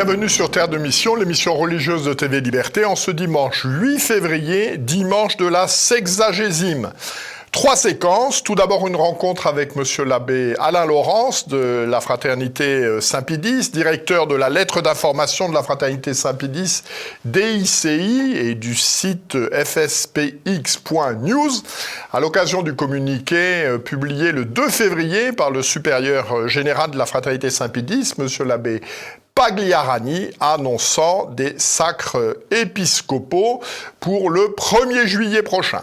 Bienvenue sur Terre de Mission, l'émission religieuse de TV Liberté, en ce dimanche 8 février, dimanche de la sexagésime. 3 séquences. Tout d'abord, une rencontre avec monsieur l'abbé Alain Laurence de la Fraternité Saint-Pédis, directeur de la lettre d'information de la Fraternité Saint-Pédis DICI et du site fspx.news, à l'occasion du communiqué publié le 2 février par le supérieur général de la Fraternité Saint-Pédis, monsieur l'abbé Pagliarani, annonçant des sacres épiscopaux pour le 1er juillet prochain.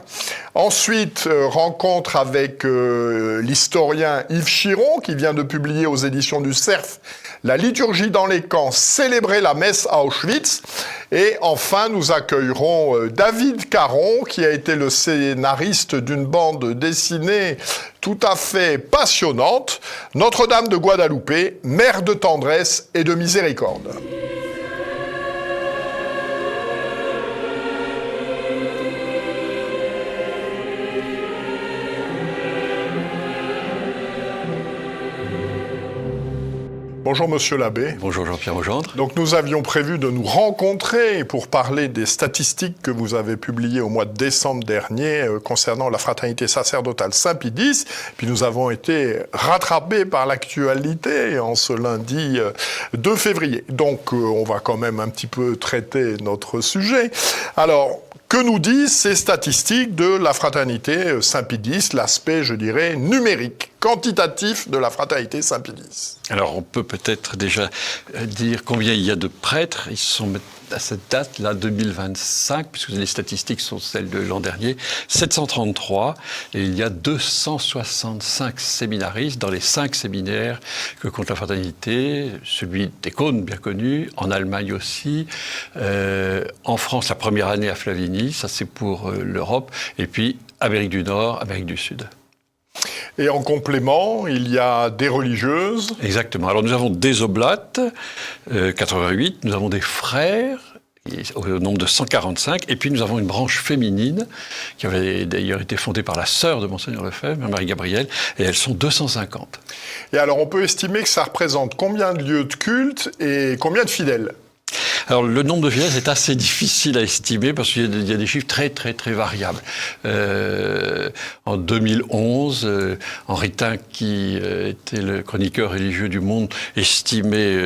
Ensuite, rencontre avec l'historien Yves Chiron, qui vient de publier aux éditions du Cerf La liturgie dans les camps, célébrer la messe à Auschwitz. Et enfin, nous accueillerons David Caron, qui a été le scénariste d'une bande dessinée tout à fait passionnante, Notre-Dame de Guadalupe, mère de tendresse et de miséricorde. Bonjour Monsieur l'abbé. Bonjour Jean-Pierre Legendre. Donc nous avions prévu de nous rencontrer pour parler des statistiques que vous avez publiées au mois de décembre dernier concernant la Fraternité sacerdotale Saint-Pédis. Puis nous avons été rattrapés par l'actualité en ce lundi 2 février. Donc on va quand même un petit peu traiter notre sujet. Alors, que nous disent ces statistiques de la Fraternité Saint-Pédis, l'aspect, je dirais, numérique, quantitatif de la Fraternité Saint-Pédis? Alors, on peut peut-être déjà dire combien il y a de prêtres. Ils sont à cette date-là, 2025, puisque les statistiques sont celles de l'an dernier, 733, et il y a 265 séminaristes dans les 5 séminaires que compte la Fraternité, celui des Cônes, bien connu, en Allemagne aussi, en France, la première année à Flavigny, ça c'est pour l'Europe, et puis Amérique du Nord, Amérique du Sud. Et en complément, il y a des religieuses. Exactement. Alors nous avons des oblates, 88, nous avons des frères, au nombre de 145, et puis nous avons une branche féminine, qui avait d'ailleurs été fondée par la sœur de Monseigneur Lefebvre, Marie-Gabrielle, et elles sont 250. Et alors on peut estimer que ça représente combien de lieux de culte et combien de fidèles? Alors, le nombre de fidèles est assez difficile à estimer parce qu'il y a des chiffres très, très, très variables. En 2011, Henri Tin, qui était le chroniqueur religieux du Monde, estimait,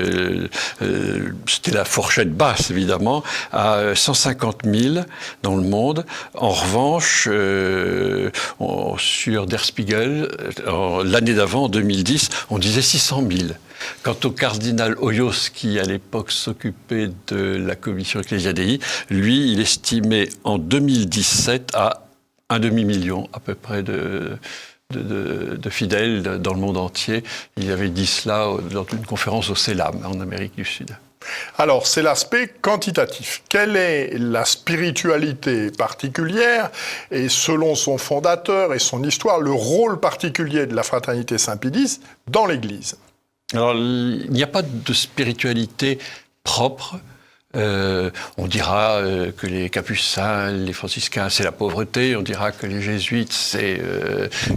c'était la fourchette basse évidemment, à 150 000 dans le monde. En revanche, sur Der Spiegel, l'année d'avant, en 2010, on disait 600 000. Quant au cardinal Hoyos, qui à l'époque s'occupait de la commission Ecclesia Dei, lui, il estimait en 2017 à 1,5 million à peu près de fidèles dans le monde entier. Il avait dit cela lors d'une conférence au CELAM, en Amérique du Sud. Alors, c'est l'aspect quantitatif. Quelle est la spiritualité particulière et, selon son fondateur et son histoire, le rôle particulier de la Fraternité Saint-Pédis dans l'Église? Alors, il n'y a pas de spiritualité propre. On dira que les capucins, les franciscains, c'est la pauvreté. On dira que les jésuites, c'est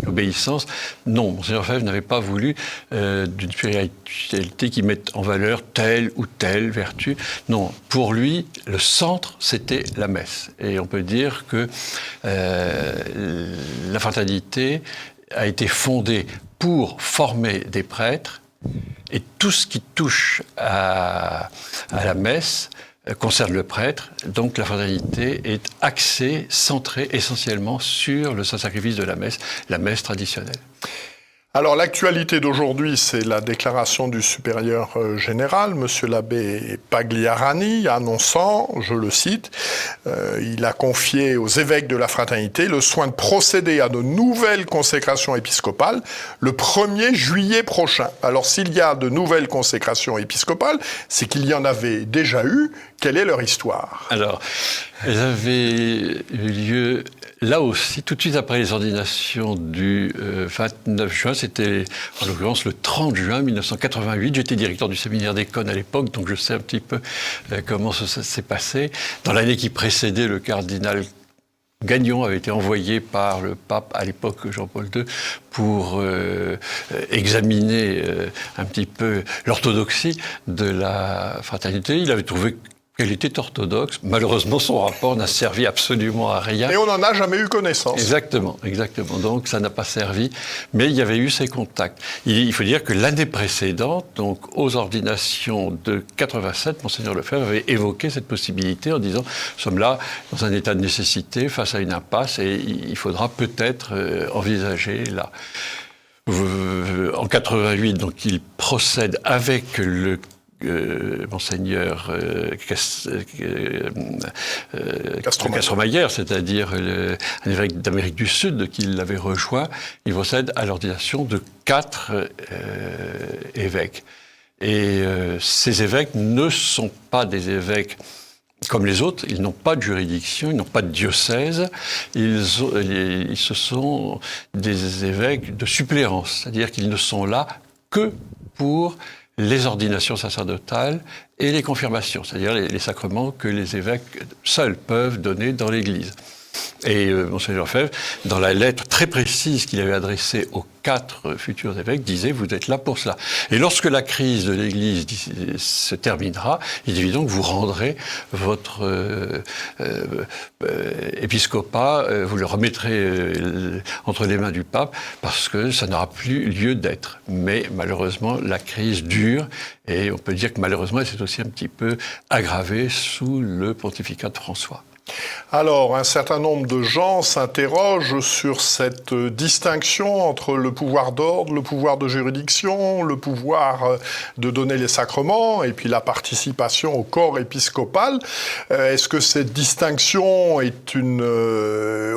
l'obéissance. Non, Monseigneur Lefebvre n'avait pas voulu d'une spiritualité qui mette en valeur telle ou telle vertu. Non, pour lui, le centre, c'était la messe. Et on peut dire que la fraternité a été fondée pour former des prêtres. Et tout ce qui touche à la messe concerne le prêtre. Donc la fraternité est axée, centrée essentiellement sur le saint-sacrifice de la messe traditionnelle. Alors l'actualité d'aujourd'hui, c'est la déclaration du supérieur général, monsieur l'abbé Pagliarani, annonçant, je le cite, il a confié aux évêques de la fraternité le soin de procéder à de nouvelles consécrations épiscopales le 1er juillet prochain. Alors s'il y a de nouvelles consécrations épiscopales, c'est qu'il y en avait déjà eu. Quelle est leur histoire? Alors, elles avaient eu lieu là aussi, tout de suite après les ordinations du 29 juin, c'était en l'occurrence le 30 juin 1988. J'étais directeur du séminaire des Cônes à l'époque, donc je sais un petit peu comment ça s'est passé. Dans l'année qui précédait, le cardinal Gagnon avait été envoyé par le pape, à l'époque Jean-Paul II, pour examiner un petit peu l'orthodoxie de la fraternité. Il avait trouvé qu'elle était orthodoxe. Malheureusement, son rapport n'a servi absolument à rien. Et on n'en a jamais eu connaissance. Exactement. Donc ça n'a pas servi. Mais il y avait eu ces contacts. Il faut dire que l'année précédente, donc aux ordinations de 87, Monseigneur Lefebvre avait évoqué cette possibilité en disant « Nous sommes là dans un état de nécessité, face à une impasse, et il faudra peut-être envisager là ». En 88, donc, il procède avec le Monseigneur Castromayer, c'est-à-dire un évêque d'Amérique du Sud qui l'avait rejoint, il procède à l'ordination de 4 évêques. Et ces évêques ne sont pas des évêques comme les autres, ils n'ont pas de juridiction, ils n'ont pas de diocèse, ce sont des évêques de suppléance, c'est-à-dire qu'ils ne sont là que pour les ordinations sacerdotales et les confirmations, c'est-à-dire les sacrements que les évêques seuls peuvent donner dans l'Église. Et Monseigneur Lefebvre, dans la lettre très précise qu'il avait adressée aux 4 futurs évêques, disait « Vous êtes là pour cela ». Et lorsque la crise de l'Église se terminera, il est évident que vous rendrez votre épiscopat, vous le remettrez entre les mains du pape, parce que ça n'aura plus lieu d'être. Mais malheureusement, la crise dure, et on peut dire que malheureusement, elle s'est aussi un petit peu aggravée sous le pontificat de François. Alors, un certain nombre de gens s'interrogent sur cette distinction entre le pouvoir d'ordre, le pouvoir de juridiction, le pouvoir de donner les sacrements et puis la participation au corps épiscopal. Est-ce que cette distinction est une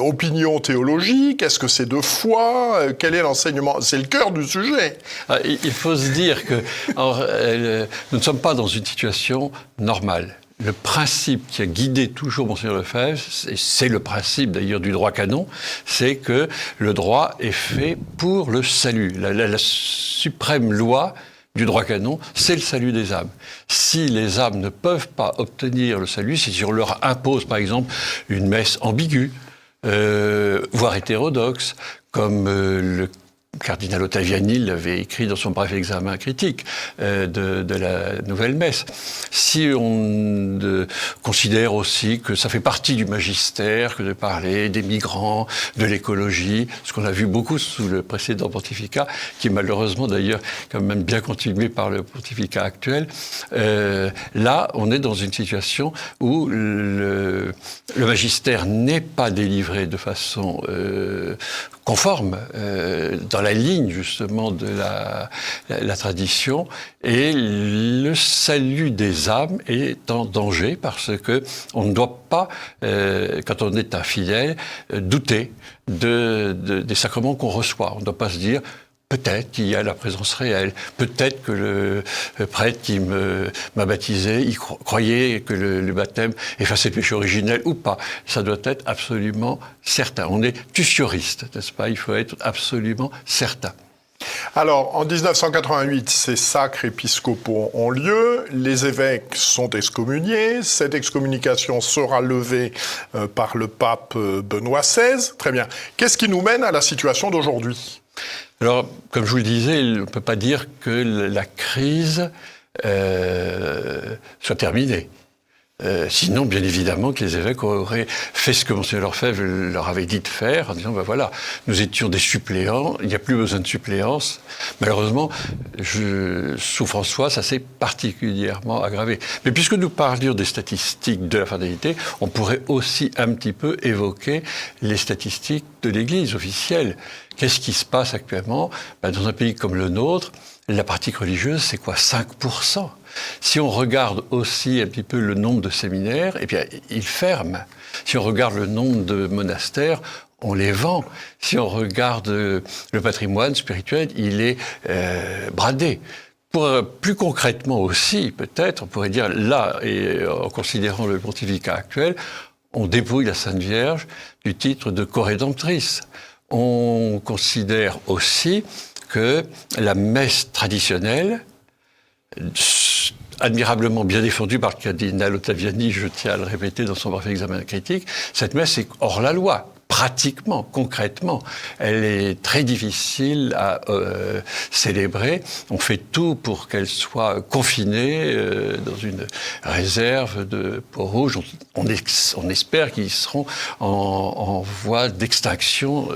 opinion théologique? Est-ce que c'est de foi? Quel est l'enseignement? C'est le cœur du sujet. Il faut se dire que nous ne sommes pas dans une situation normale. Le principe qui a guidé toujours Monseigneur Lefebvre, et c'est le principe d'ailleurs du droit canon, c'est que le droit est fait pour le salut. La suprême loi du droit canon, c'est le salut des âmes. Si les âmes ne peuvent pas obtenir le salut, si on leur impose par exemple une messe ambiguë, voire hétérodoxe, comme le cardinal Ottaviani l'avait écrit dans son bref examen critique de la nouvelle messe. Si on considère aussi que ça fait partie du magistère que de parler des migrants, de l'écologie, ce qu'on a vu beaucoup sous le précédent pontificat, qui est malheureusement d'ailleurs quand même bien continué par le pontificat actuel, là on est dans une situation où le magistère n'est pas délivré de façon conforme dans la ligne justement de la tradition, et le salut des âmes est en danger parce que on ne doit pas, quand on est un fidèle, douter des sacrements qu'on reçoit. On ne doit pas se dire peut-être qu'il y a la présence réelle, peut-être que le prêtre qui m'a baptisé, il croyait que le baptême effaçait le péché originel ou pas. Ça doit être absolument certain. On est tussioriste, n'est-ce pas? Il faut être absolument certain. Alors, en 1988, ces sacres épiscopaux ont lieu, les évêques sont excommuniés, cette excommunication sera levée par le pape Benoît XVI. Très bien. Qu'est-ce qui nous mène à la situation d'aujourd'hui ? Alors, comme je vous le disais, on ne peut pas dire que la crise soit terminée. Sinon, bien évidemment, que les évêques auraient fait ce que Monseigneur Lefebvre leur avait dit de faire, en disant, ben voilà, nous étions des suppléants, il n'y a plus besoin de suppléance. Malheureusement, sous François, ça s'est particulièrement aggravé. Mais puisque nous parlions des statistiques de la fraternité, on pourrait aussi un petit peu évoquer les statistiques de l'Église officielle. Qu'est-ce qui se passe actuellement? Ben, dans un pays comme le nôtre, la pratique religieuse, c'est quoi? 5%. Si on regarde aussi un petit peu le nombre de séminaires, eh bien, ils ferment. Si on regarde le nombre de monastères, on les vend. Si on regarde le patrimoine spirituel, il est bradé. Plus concrètement aussi, peut-être, on pourrait dire là, et en considérant le pontificat actuel, on dépouille la Sainte Vierge du titre de corédemptrice. On considère aussi que la messe traditionnelle admirablement bien défendue par le cardinal Ottaviani, je tiens à le répéter dans son parfait examen critique, cette messe est hors la loi. Pratiquement, concrètement, elle est très difficile à célébrer. On fait tout pour qu'elle soit confinée dans une réserve de peau rouge. On espère qu'ils seront en voie d'extinction.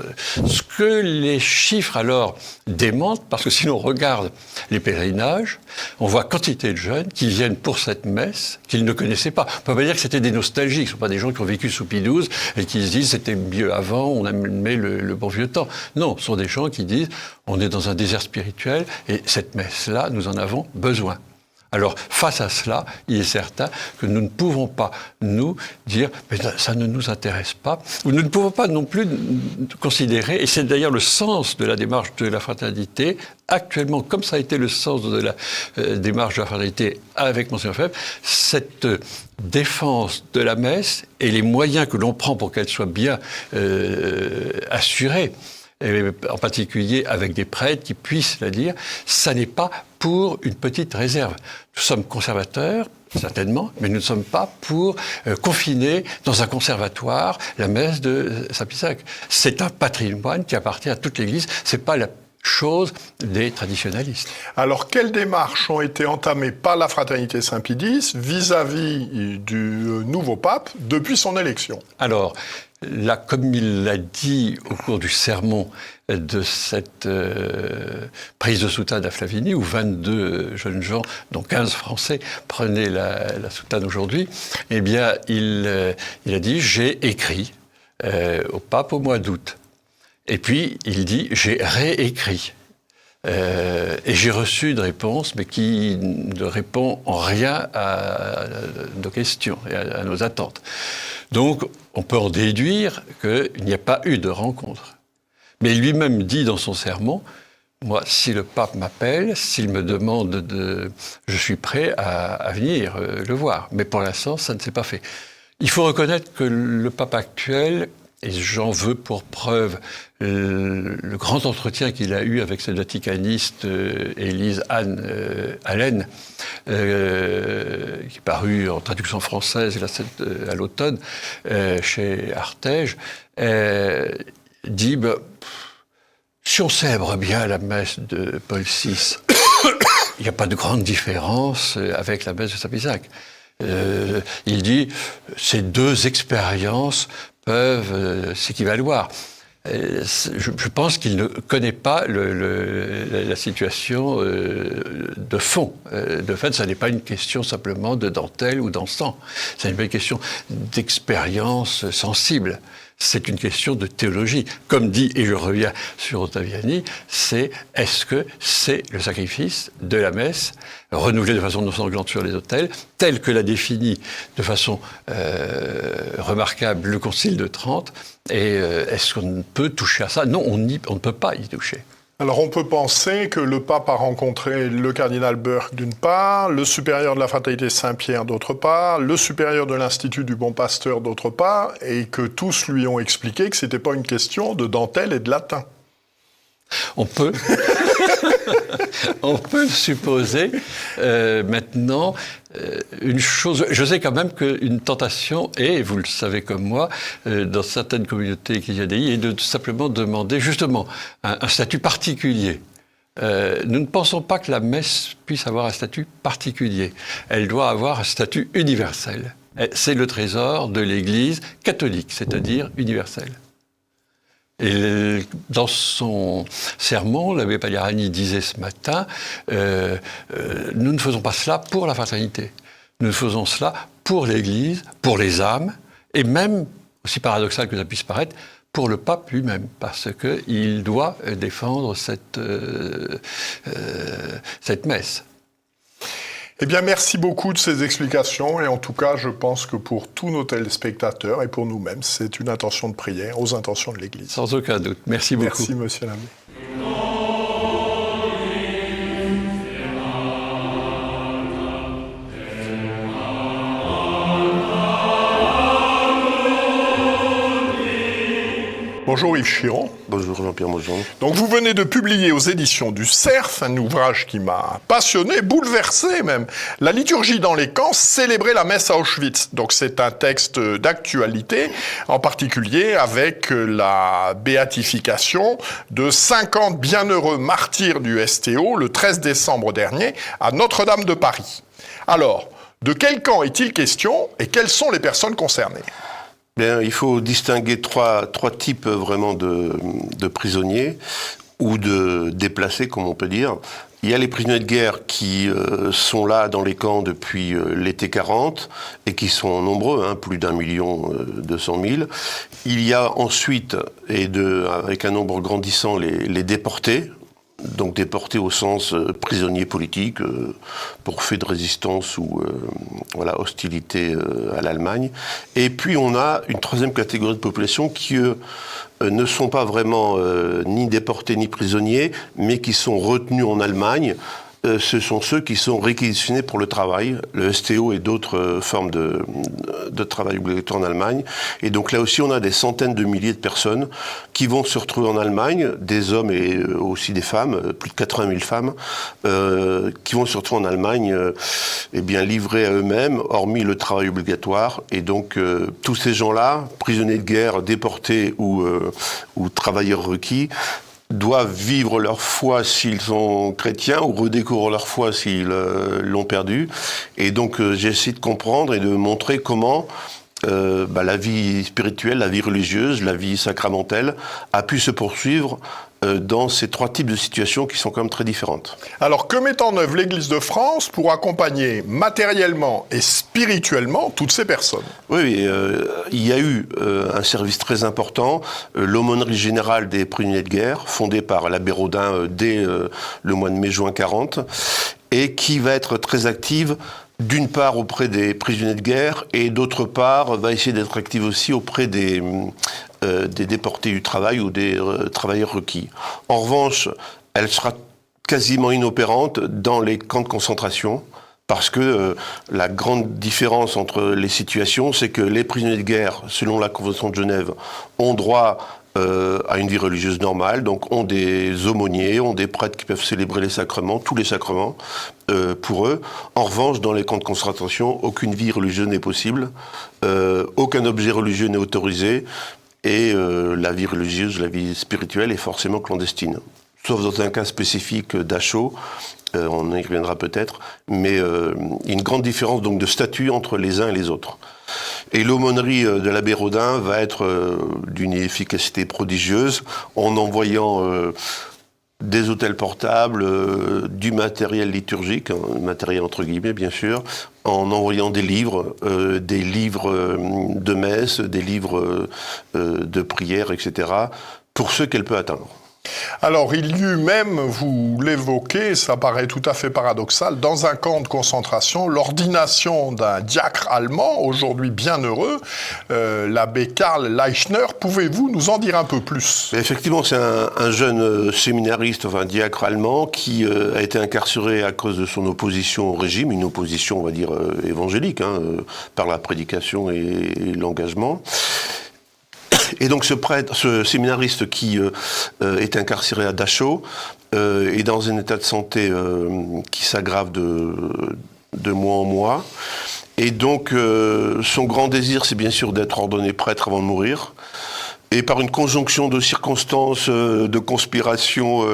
Ce que les chiffres alors démentent, parce que si l'on regarde les pèlerinages, on voit quantité de jeunes qui viennent pour cette messe qu'ils ne connaissaient pas. On ne peut pas dire que c'était des nostalgiques, ce ne sont pas des gens qui ont vécu sous Pie XII et qui se disent c'était mieux avant, on aimait le bon vieux temps. Non, ce sont des gens qui disent on est dans un désert spirituel et cette messe-là, nous en avons besoin. Alors, face à cela, il est certain que nous ne pouvons pas, nous, dire « mais ça ne nous intéresse pas ». Ou nous ne pouvons pas non plus considérer, et c'est d'ailleurs le sens de la démarche de la fraternité, actuellement, comme ça a été le sens de la démarche de la fraternité avec Monseigneur Febvre, cette défense de la messe et les moyens que l'on prend pour qu'elle soit bien assurée, et en particulier avec des prêtres qui puissent la dire, ça n'est pas pour une petite réserve. Nous sommes conservateurs, certainement, mais nous ne sommes pas pour confiner dans un conservatoire la messe de Saint-Pie-Sac. C'est un patrimoine qui appartient à toute l'Église, c'est pas la chose des traditionalistes. Alors, quelles démarches ont été entamées par la Fraternité Saint-Pie X vis-à-vis du nouveau pape depuis son élection? Alors, là, comme il l'a dit au cours du sermon de cette prise de soutane à Flavigny, où 22 jeunes gens, dont 15 Français, prenaient la soutane aujourd'hui, eh bien, il a dit « J'ai écrit au pape au mois d'août ». Et puis, il dit « J'ai réécrit ». Et j'ai reçu une réponse, mais qui ne répond en rien à nos questions et à nos attentes. Donc, on peut en déduire qu'il n'y a pas eu de rencontre. Mais lui-même dit dans son sermon, moi, si le pape m'appelle, s'il me demande je suis prêt à venir le voir. Mais pour l'instant, ça ne s'est pas fait. Il faut reconnaître que le pape actuel, et j'en veux pour preuve le grand entretien qu'il a eu avec cette vaticaniste Élise Anne Allen, qui est paru en traduction française à l'automne chez Artege, dit si on célèbre bien la messe de Paul VI, il n'y a pas de grande différence avec la messe de Saint-Pie-Sac. Il dit ces deux expériences peuvent s'équivaloir. Je pense qu'il ne connaît pas la situation de fond. De fait, ça n'est pas une question simplement de dentelle ou d'encens. C'est une question d'expérience sensible. C'est une question de théologie. Comme dit, et je reviens sur Ottaviani, c'est est-ce que c'est le sacrifice de la messe, renouvelé de façon non sanglante sur les autels, tel que l'a défini de façon remarquable le Concile de Trente, et est-ce qu'on peut toucher à ça? Non, on ne peut pas y toucher. Alors on peut penser que le pape a rencontré le cardinal Burke d'une part, le supérieur de la fraternité Saint-Pierre d'autre part, le supérieur de l'Institut du Bon Pasteur d'autre part, et que tous lui ont expliqué que c'était pas une question de dentelle et de latin. On peut, on peut supposer maintenant une chose. Je sais quand même qu'une tentation est, vous le savez comme moi, dans certaines communautés ecclésiastes, est de simplement demander justement un statut particulier. Nous ne pensons pas que la messe puisse avoir un statut particulier. Elle doit avoir un statut universel. C'est le trésor de l'Église catholique, c'est-à-dire universel. Et dans son sermon, l'abbé Pagliarani disait ce matin, nous ne faisons pas cela pour la fraternité. Nous faisons cela pour l'Église, pour les âmes, et même, aussi paradoxal que ça puisse paraître, pour le pape lui-même, parce qu'il doit défendre cette messe. Eh bien, merci beaucoup de ces explications, et en tout cas, je pense que pour tous nos téléspectateurs et pour nous-mêmes, c'est une intention de prière aux intentions de l'Église. Sans aucun doute. Merci beaucoup. Merci, monsieur l'abbé. Bonjour Yves Chiron. Bonjour Jean-Pierre Mojon. Donc vous venez de publier aux éditions du Cerf un ouvrage qui m'a passionné, bouleversé même. La liturgie dans les camps, célébrer la messe à Auschwitz. Donc c'est un texte d'actualité, en particulier avec la béatification de 50 bienheureux martyrs du STO le 13 décembre dernier à Notre-Dame de Paris. Alors, de quel camp est-il question et quelles sont les personnes concernées ? Bien, il faut distinguer trois types vraiment de prisonniers ou de déplacés, comme on peut dire. Il y a les prisonniers de guerre qui sont là dans les camps depuis l'été 40 et qui sont nombreux, plus d'1 200 000. Il y a ensuite, avec un nombre grandissant, les déportés. Donc déportés au sens prisonniers politiques pour fait de résistance ou hostilité à l'Allemagne. Et puis on a une troisième catégorie de population qui ne sont pas vraiment ni déportés ni prisonniers, mais qui sont retenus en Allemagne. Ce sont ceux qui sont réquisitionnés pour le travail, le STO et d'autres formes de travail obligatoire en Allemagne. Et donc là aussi, on a des centaines de milliers de personnes qui vont se retrouver en Allemagne, des hommes et aussi des femmes, plus de 80 000 femmes, qui vont se retrouver en Allemagne livrés à eux-mêmes, hormis le travail obligatoire. Et donc tous ces gens-là, prisonniers de guerre, déportés ou travailleurs requis, doivent vivre leur foi s'ils sont chrétiens ou redécouvrir leur foi s'ils l'ont perdue. Et donc j'essaie de comprendre et de montrer comment la vie spirituelle, la vie religieuse, la vie sacramentelle a pu se poursuivre dans ces trois types de situations qui sont quand même très différentes. Alors, que met en œuvre l'Église de France pour accompagner matériellement et spirituellement toutes ces personnes ? Oui, il y a eu un service très important, l'aumônerie générale des prisonniers de guerre, fondée par l'abbé Rodin dès le mois de mai-juin 40, et qui va être très active d'une part auprès des prisonniers de guerre et d'autre part va essayer d'être active aussi auprès des déportés du travail ou des travailleurs requis. En revanche, elle sera quasiment inopérante dans les camps de concentration parce que la grande différence entre les situations, c'est que les prisonniers de guerre, selon la Convention de Genève, ont droit à une vie religieuse normale, donc ont des aumôniers, ont des prêtres qui peuvent célébrer les sacrements, tous les sacrements, pour eux. En revanche, dans les camps de concentration, aucune vie religieuse n'est possible, aucun objet religieux n'est autorisé, et la vie religieuse, la vie spirituelle est forcément clandestine. Sauf dans un cas spécifique d'Achot, on y reviendra peut-être, mais une grande différence donc de statut entre les uns et les autres. Et l'aumônerie de l'abbé Rodin va être d'une efficacité prodigieuse en envoyant des autels portables, du matériel liturgique, matériel entre guillemets bien sûr, en envoyant des livres de messe, des livres de prière, etc., pour ceux qu'elle peut atteindre. Alors, il y eut même, vous l'évoquez, ça paraît tout à fait paradoxal, dans un camp de concentration, l'ordination d'un diacre allemand, aujourd'hui bienheureux, l'abbé Karl Leichner. Pouvez-vous nous en dire un peu plus ? Effectivement, c'est un jeune séminariste, un diacre allemand, qui a été incarcéré à cause de son opposition au régime, une opposition, on va dire, évangélique, par la prédication et l'engagement. Et donc ce séminariste qui est incarcéré à Dachau est dans un état de santé qui s'aggrave de mois en mois. Et donc son grand désir, c'est bien sûr d'être ordonné prêtre avant de mourir. Et par une conjonction de circonstances, de conspiration,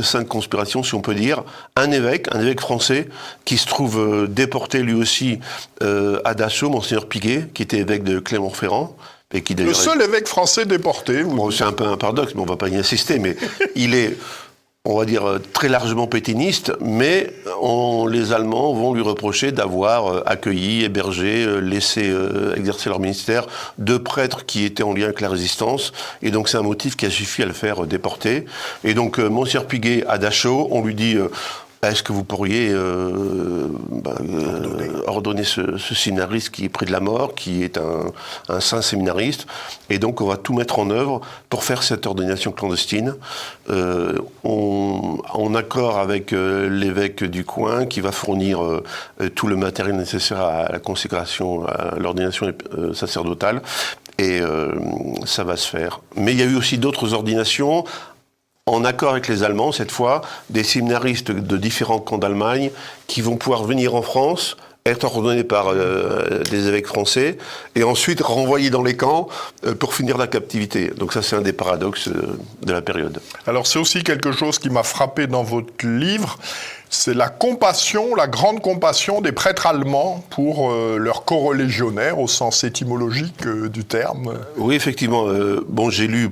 sainte conspiration si on peut dire, un évêque français qui se trouve déporté lui aussi à Dachau, Monseigneur Piguet, qui était évêque de Clermont-Ferrand. Et qui le seul évêque français déporté. Bon, c'est un peu un paradoxe, mais on ne va pas y insister, mais il est, on va dire, très largement pétainiste, mais les Allemands vont lui reprocher d'avoir accueilli, hébergé, laissé exercer leur ministère de prêtres qui étaient en lien avec la résistance, et donc c'est un motif qui a suffi à le faire déporter. Et donc, Monseigneur Piguet à Dachau, on lui dit... Est-ce que vous pourriez ordonner ce séminariste qui est près de la mort, qui est un saint séminariste, et donc on va tout mettre en œuvre pour faire cette ordination clandestine, en accord avec l'évêque du coin qui va fournir tout le matériel nécessaire à la consécration, à l'ordination sacerdotale. Et ça va se faire. Mais il y a eu aussi d'autres ordinations, en accord avec les Allemands, cette fois, des séminaristes de différents camps d'Allemagne qui vont pouvoir venir en France, être ordonnés par des évêques français, et ensuite renvoyés dans les camps pour finir la captivité. Donc ça, c'est un des paradoxes de la période. Alors c'est aussi quelque chose qui m'a frappé dans votre livre, c'est la compassion, la grande compassion des prêtres allemands pour leurs coreligionnaires au sens étymologique du terme. Oui, effectivement. J'ai lu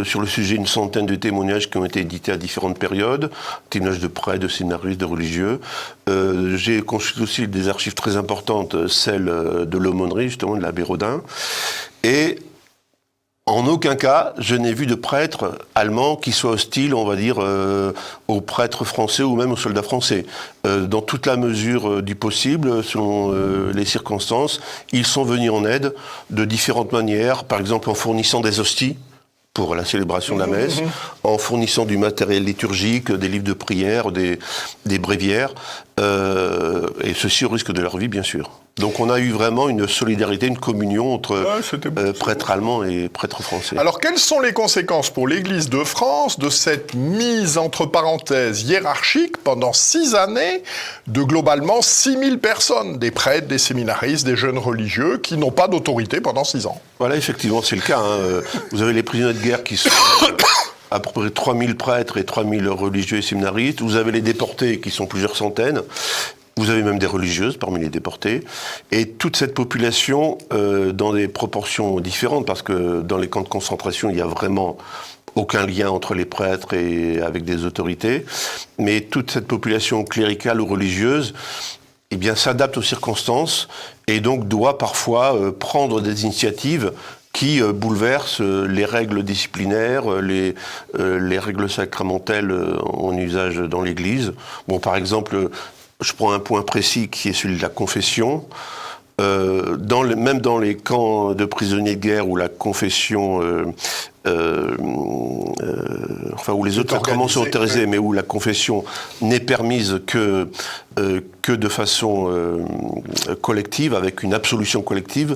sur le sujet une centaine de témoignages qui ont été édités à différentes périodes, témoignages de prêtres, de scénaristes, de religieux. J'ai consulté aussi des archives très importantes, celles de l'aumônerie, justement, de l'abbé Rodin. Et en aucun cas, je n'ai vu de prêtre allemand qui soit hostile, on va dire, aux prêtres français ou même aux soldats français. Dans toute la mesure du possible, selon les circonstances, ils sont venus en aide de différentes manières, par exemple en fournissant des hosties pour la célébration de la messe, en fournissant du matériel liturgique, des livres de prière, des bréviaires, et ceci au risque de leur vie, bien sûr. Donc on a eu vraiment une solidarité, une communion entre prêtres allemands et prêtres français. Alors quelles sont les conséquences pour l'Église de France de cette mise entre parenthèses hiérarchique pendant 6 années de globalement 6000 personnes, des prêtres, des séminaristes, des jeunes religieux qui n'ont pas d'autorité pendant 6 ans? Voilà, effectivement, c'est le cas. Vous avez les prisonniers de guerre qui sont à peu près 3000 prêtres et 3000 religieux et séminaristes. Vous avez les déportés qui sont plusieurs centaines. Vous avez même des religieuses parmi les déportés. Et toute cette population, dans des proportions différentes, parce que dans les camps de concentration, il n'y a vraiment aucun lien entre les prêtres et avec des autorités. Mais toute cette population cléricale ou religieuse, eh bien, s'adapte aux circonstances et donc doit parfois prendre des initiatives qui bouleversent les règles disciplinaires, les règles sacramentelles en usage dans l'Église. Bon, par exemple, je prends un point précis qui est celui de la confession. Même dans les camps de prisonniers de guerre où la confession, où les autres sacrements sont autorisés, mais où la confession n'est permise que de façon collective, avec une absolution collective,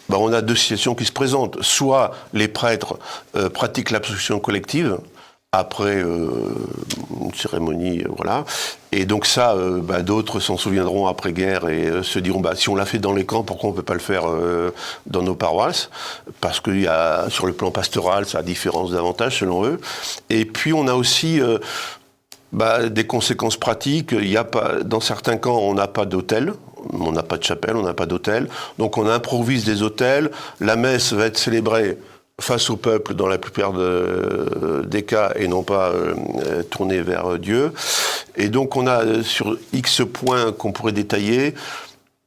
on a 2 situations qui se présentent. Soit les prêtres pratiquent l'absolution collective, après une cérémonie, voilà. Et donc ça, d'autres s'en souviendront après-guerre et se diront, si on l'a fait dans les camps, pourquoi on ne peut pas le faire dans nos paroisses? Parce qu'il y a, sur le plan pastoral, ça a différence d'avantages selon eux. Et puis on a aussi des conséquences pratiques. Dans certains camps, on n'a pas d'hôtel. On n'a pas de chapelle, on n'a pas d'hôtel. Donc on improvise des hôtels. La messe va être célébrée face au peuple dans la plupart des cas et non pas tournée vers Dieu. Et donc on a sur X points qu'on pourrait détailler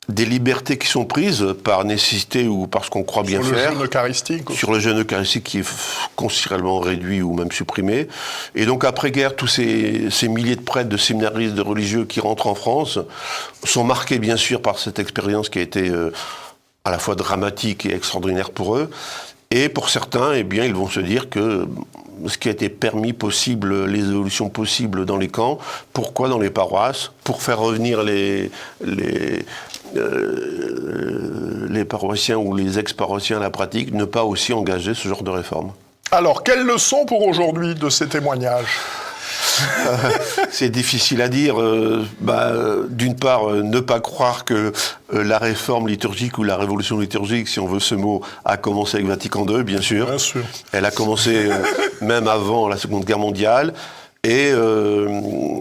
des libertés qui sont prises par nécessité ou parce qu'on croit bien faire. Sur le jeûne eucharistique aussi. Sur le jeûne eucharistique qui est considérablement réduit ou même supprimé. Et donc après-guerre, tous ces milliers de prêtres, de séminaristes, de religieux qui rentrent en France sont marqués bien sûr par cette expérience qui a été à la fois dramatique et extraordinaire pour eux. Et pour certains, ils vont se dire que ce qui a été permis possible, les évolutions possibles dans les camps, pourquoi dans les paroisses? Pour faire revenir les paroissiens ou les ex-paroissiens à la pratique, ne pas aussi engager ce genre de réforme. Alors, quelle leçon pour aujourd'hui de ces témoignages? C'est difficile à dire. D'une part, ne pas croire que la réforme liturgique ou la révolution liturgique, si on veut ce mot, a commencé avec Vatican II, bien sûr. Bien sûr. Elle a commencé même avant la Seconde Guerre mondiale. Et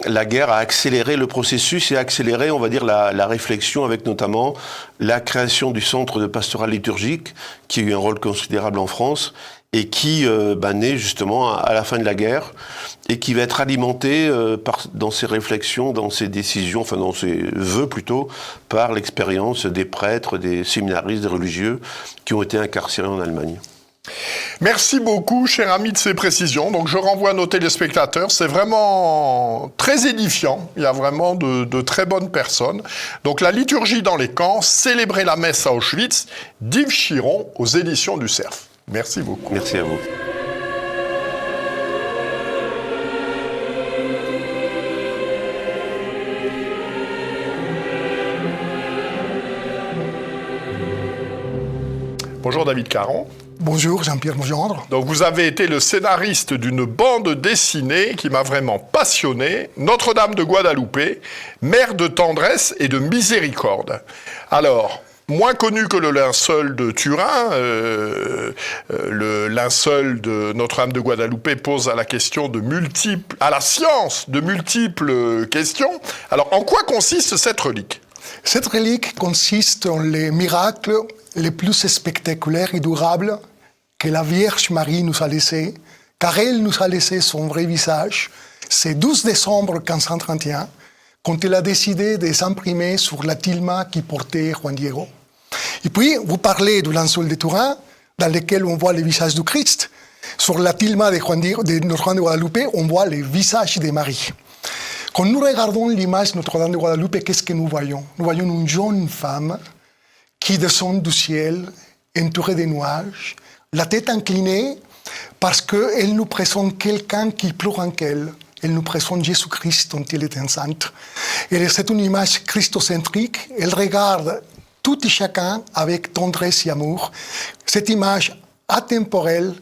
la guerre a accéléré le processus et a accéléré, on va dire, la réflexion avec notamment la création du centre de pastoral liturgique, qui a eu un rôle considérable en France et qui naît justement à la fin de la guerre et qui va être alimenté dans ses réflexions, dans ses décisions, enfin dans ses vœux plutôt, par l'expérience des prêtres, des séminaristes, des religieux qui ont été incarcérés en Allemagne. Merci beaucoup, cher ami, de ces précisions. Donc, je renvoie nos téléspectateurs. C'est vraiment très édifiant. Il y a vraiment de très bonnes personnes. Donc, la liturgie dans les camps, célébrer la messe à Auschwitz, d'Yves Chiron aux éditions du Cerf. Merci beaucoup. Merci à vous. Bonjour David Caron. Bonjour, Jean-Pierre Mogendre. Donc vous avez été le scénariste d'une bande dessinée qui m'a vraiment passionné, Notre-Dame de Guadalupe, mère de tendresse et de miséricorde. Alors, moins connu que le linceul de Turin, le linceul de Notre-Dame de Guadalupe pose à la science de multiples questions. Alors, en quoi consiste cette relique ? Cette relique consiste en les miracles les plus spectaculaires et durables que la Vierge Marie nous a laissés, car elle nous a laissé son vrai visage. C'est 12 décembre 1531, quand elle a décidé de s'imprimer sur la tilma qui portait Juan Diego. Et puis, vous parlez du linceul de Turin, dans lequel on voit le visage du Christ. Sur la tilma de Notre-Dame de Guadalupe, on voit le visage de Marie. Quand nous regardons l'image de Notre-Dame de Guadalupe, qu'est-ce que nous voyons ? Nous voyons une jeune femme qui descend du ciel, entourée de nuages, la tête inclinée, parce qu'elle nous présente quelqu'un qui pleure en elle. Elle nous présente Jésus-Christ dont elle est enceinte. Et c'est une image christocentrique. Elle regarde tout et chacun avec tendresse et amour. Cette image atemporelle,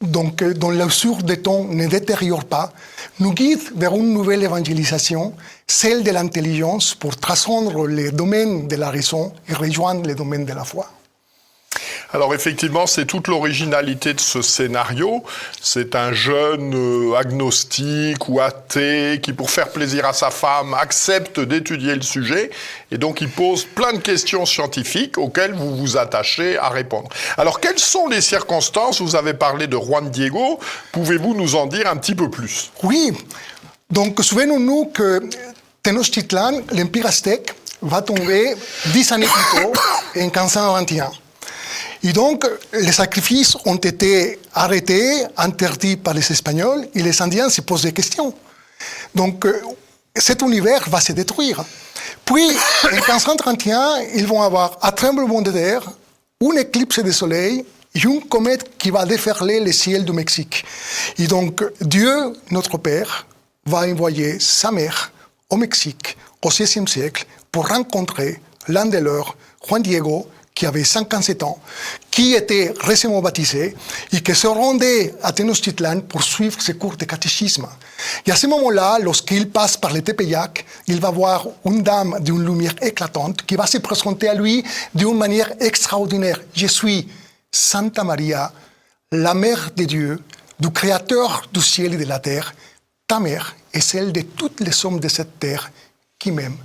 donc dont l'usure des temps ne détériore pas, nous guide vers une nouvelle évangélisation, celle de l'intelligence, pour transcendre les domaines de la raison et rejoindre les domaines de la foi. Alors effectivement, c'est toute l'originalité de ce scénario. C'est un jeune agnostique ou athée qui, pour faire plaisir à sa femme, accepte d'étudier le sujet. Et donc, il pose plein de questions scientifiques auxquelles vous vous attachez à répondre. Alors, quelles sont les circonstances ? Vous avez parlé de Juan Diego. Pouvez-vous nous en dire un petit peu plus ? Oui. Donc, souvenons-nous que Tenochtitlan, l'Empire aztèque, va tomber 10 années plus tôt, en 1521. Et donc, les sacrifices ont été arrêtés, interdits par les Espagnols, et les Indiens se posent des questions. Donc, cet univers va se détruire. Puis, en 1531, ils vont avoir un tremblement de terre, une éclipse de soleil, et une comète qui va déferler le ciel du Mexique. Et donc, Dieu, notre Père, va envoyer sa mère au Mexique, au XVIe siècle, pour rencontrer l'un de leurs, Juan Diego, qui avait 57 ans, qui était récemment baptisé et qui se rendait à Tenochtitlan pour suivre ses cours de catéchisme. Et à ce moment-là, lorsqu'il passe par le Tepeyac, il va voir une dame d'une lumière éclatante qui va se présenter à lui d'une manière extraordinaire. Je suis Santa Maria, la mère de Dieu, du Créateur du ciel et de la terre. Ta mère est celle de toutes les hommes de cette terre qui m'aiment,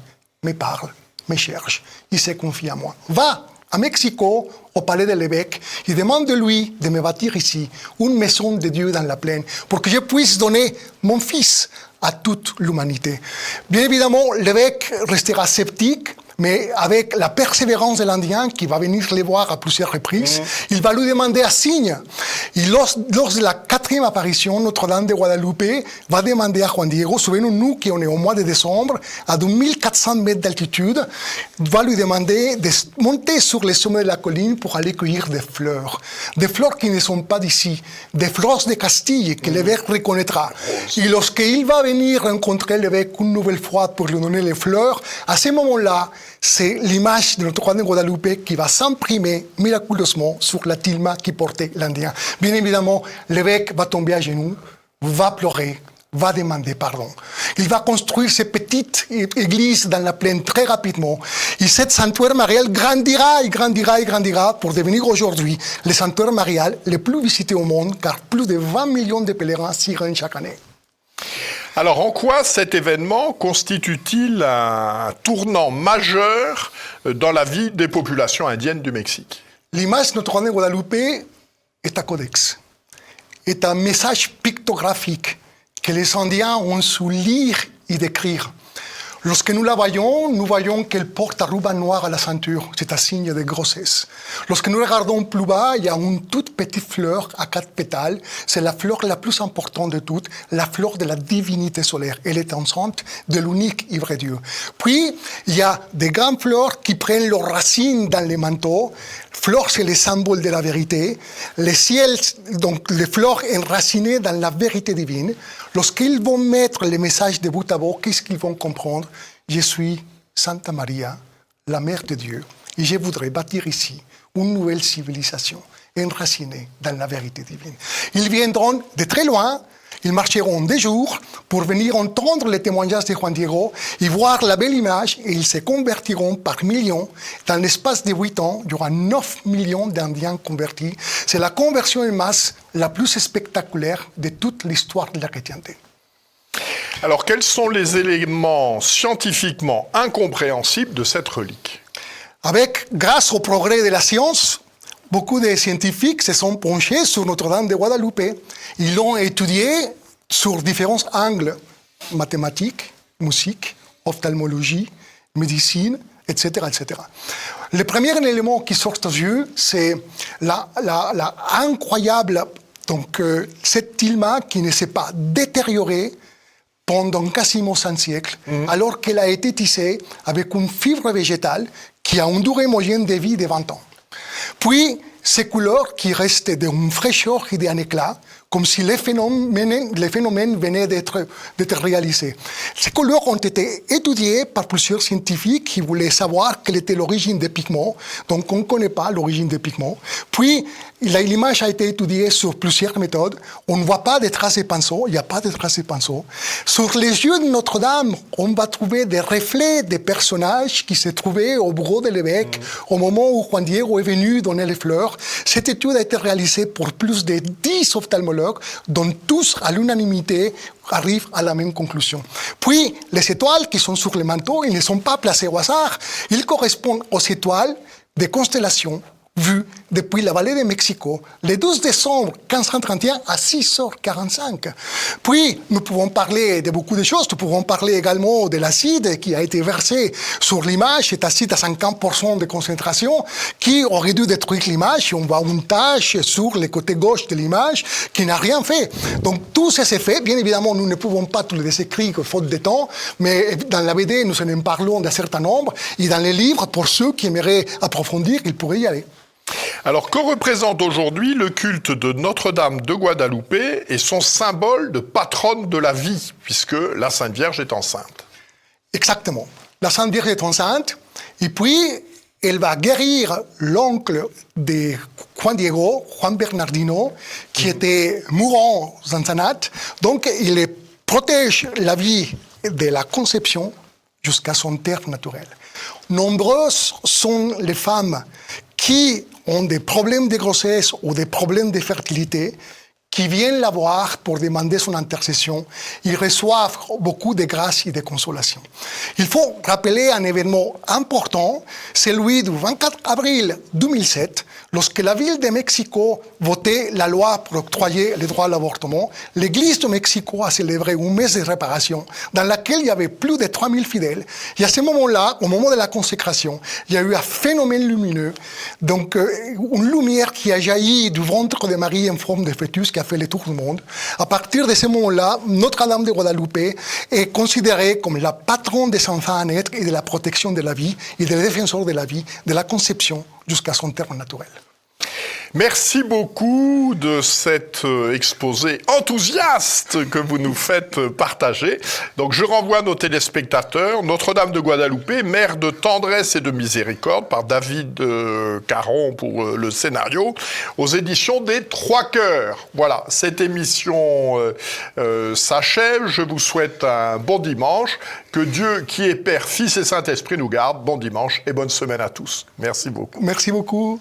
me parlent, me cherchent et se confient à moi. Va à Mexico, au palais de l'évêque, et demande-lui de me bâtir ici une maison de Dieu dans la plaine pour que je puisse donner mon fils à toute l'humanité. Bien évidemment, l'évêque restera sceptique, mais avec la persévérance de l'Indien qui va venir les voir à plusieurs reprises, il va lui demander un signe. Et lors de la 4e apparition, Notre-Dame de Guadalupe va demander à Juan Diego, souvenons-nous qu'on est au mois de décembre, à 2400 mètres d'altitude, va lui demander de monter sur les sommets de la colline pour aller cueillir des fleurs qui ne sont pas d'ici, des fleurs de Castille que l'évêque reconnaîtra. Et lorsqu'il va venir rencontrer l'évêque une nouvelle fois pour lui donner les fleurs, à ce moment-là, c'est l'image de Notre-Dame de Guadalupe qui va s'imprimer miraculeusement sur la tilma qui portait l'Indien. Bien évidemment, l'évêque va tomber à genoux, va pleurer, va demander pardon. Il va construire ces petites églises dans la plaine très rapidement. Et cet sanctuaire marial grandira et grandira et grandira pour devenir aujourd'hui le sanctuaire marial le plus visité au monde, car plus de 20 millions de pèlerins s'y rendent chaque année. Alors, en quoi cet événement constitue-t-il un tournant majeur dans la vie des populations indiennes du Mexique ? L'image de Notre-Dame de Guadalupe est un codex, est un message pictographique que les Indiens ont su lire et décrire. Lorsque nous la voyons, nous voyons qu'elle porte un ruban noir à la ceinture. C'est un signe de grossesse. Lorsque nous regardons plus bas, il y a une toute petite fleur à 4 pétales. C'est la fleur la plus importante de toutes, la fleur de la divinité solaire. Elle est enceinte de l'unique et vrai Dieu. Puis, il y a des grandes fleurs qui prennent leurs racines dans les manteaux. Fleurs, c'est le symbole de la vérité. Les ciels, donc les fleurs enracinées dans la vérité divine. Lorsqu'ils vont mettre les messages de bout à bout, qu'est-ce qu'ils vont comprendre ? Je suis Santa Maria, la mère de Dieu, et je voudrais bâtir ici une nouvelle civilisation. enracinés dans la vérité divine. Ils viendront de très loin, ils marcheront des jours pour venir entendre les témoignages de Juan Diego et voir la belle image, et ils se convertiront par millions. Dans l'espace de 8 ans, il y aura 9 millions d'Indiens convertis. C'est la conversion en masse la plus spectaculaire de toute l'histoire de la chrétienté. Alors, quels sont les éléments scientifiquement incompréhensibles de cette relique? Grâce au progrès de la science, beaucoup de scientifiques se sont penchés sur Notre-Dame de Guadalupe. Ils l'ont étudiée sur différents angles, mathématiques, musique, ophtalmologie, médecine, etc., etc. Le premier élément qui sort aux yeux, c'est la incroyable cette tilma qui ne s'est pas détériorée pendant quasiment 5 siècles, alors qu'elle a été tissée avec une fibre végétale qui a une durée moyenne de vie de 20 ans. Puis, ces couleurs qui restent d'une fraîcheur et d'un éclat, comme si les phénomènes venaient d'être réalisés. Ces couleurs ont été étudiées par plusieurs scientifiques qui voulaient savoir quelle était l'origine des pigments. Donc, on ne connaît pas l'origine des pigments. Puis, l'image a été étudiée sur plusieurs méthodes. On ne voit pas de traces de pinceau. Il n'y a pas de traces de pinceau. Sur les yeux de Notre-Dame, on va trouver des reflets des personnages qui se trouvaient au bureau de l'évêque au moment où Juan Diego est venu donner les fleurs. Cette étude a été réalisée pour plus de 10 ophtalmologues, dont tous, à l'unanimité, arrivent à la même conclusion. Puis, les étoiles qui sont sur le manteau, ils ne sont pas placées au hasard. Ils correspondent aux étoiles des constellations vues depuis la vallée de Mexico, le 12 décembre 1531 à 6h45. Puis, nous pouvons parler de beaucoup de choses. Nous pouvons parler également de l'acide qui a été versé sur l'image, cet acide à 50% de concentration, qui aurait dû détruire l'image. On voit une tache sur le côté gauche de l'image qui n'a rien fait. Donc, tous ces effets, bien évidemment, nous ne pouvons pas tous les décrire faute de temps, mais dans la BD, nous en parlons d'un certain nombre, et dans les livres, pour ceux qui aimeraient approfondir, ils pourraient y aller. Alors, que représente aujourd'hui le culte de Notre-Dame de Guadalupe et son symbole de patronne de la vie, puisque la Sainte Vierge est enceinte? Exactement. La Sainte Vierge est enceinte, et puis elle va guérir l'oncle de Juan Diego, Juan Bernardino, qui était mourant dans sa natte. Donc, il protège la vie de la conception jusqu'à son terme naturel. Nombreuses sont les femmes qui ont des problèmes de grossesse ou des problèmes de fertilité, qui viennent la voir pour demander son intercession. Ils reçoivent beaucoup de grâce et de consolation. Il faut rappeler un événement important, celui du 24 avril 2007, lorsque la ville de Mexico votait la loi pour octroyer le droit à l'avortement. L'Église de Mexico a célébré un messe de réparation dans laquelle il y avait plus de 3000 fidèles. Et à ce moment-là, au moment de la consécration, il y a eu un phénomène lumineux, donc une lumière qui a jailli du ventre de Marie en forme de fœtus qui a fait le tour du monde. À partir de ce moment-là, Notre-Dame de Guadalupe est considérée comme la patronne des enfants à naître et de la protection de la vie et des défenseurs de la vie, de la conception jusqu'à son terme naturel. Merci beaucoup de cet exposé enthousiaste que vous nous faites partager. Donc je renvoie nos téléspectateurs, Notre-Dame de Guadalupe, mère de tendresse et de miséricorde, par David Caron pour le scénario, aux éditions des Trois Cœurs. Voilà, cette émission s'achève. Je vous souhaite un bon dimanche. Que Dieu, qui est Père, Fils et Saint-Esprit, nous garde. Bon dimanche et bonne semaine à tous. Merci beaucoup. Merci beaucoup.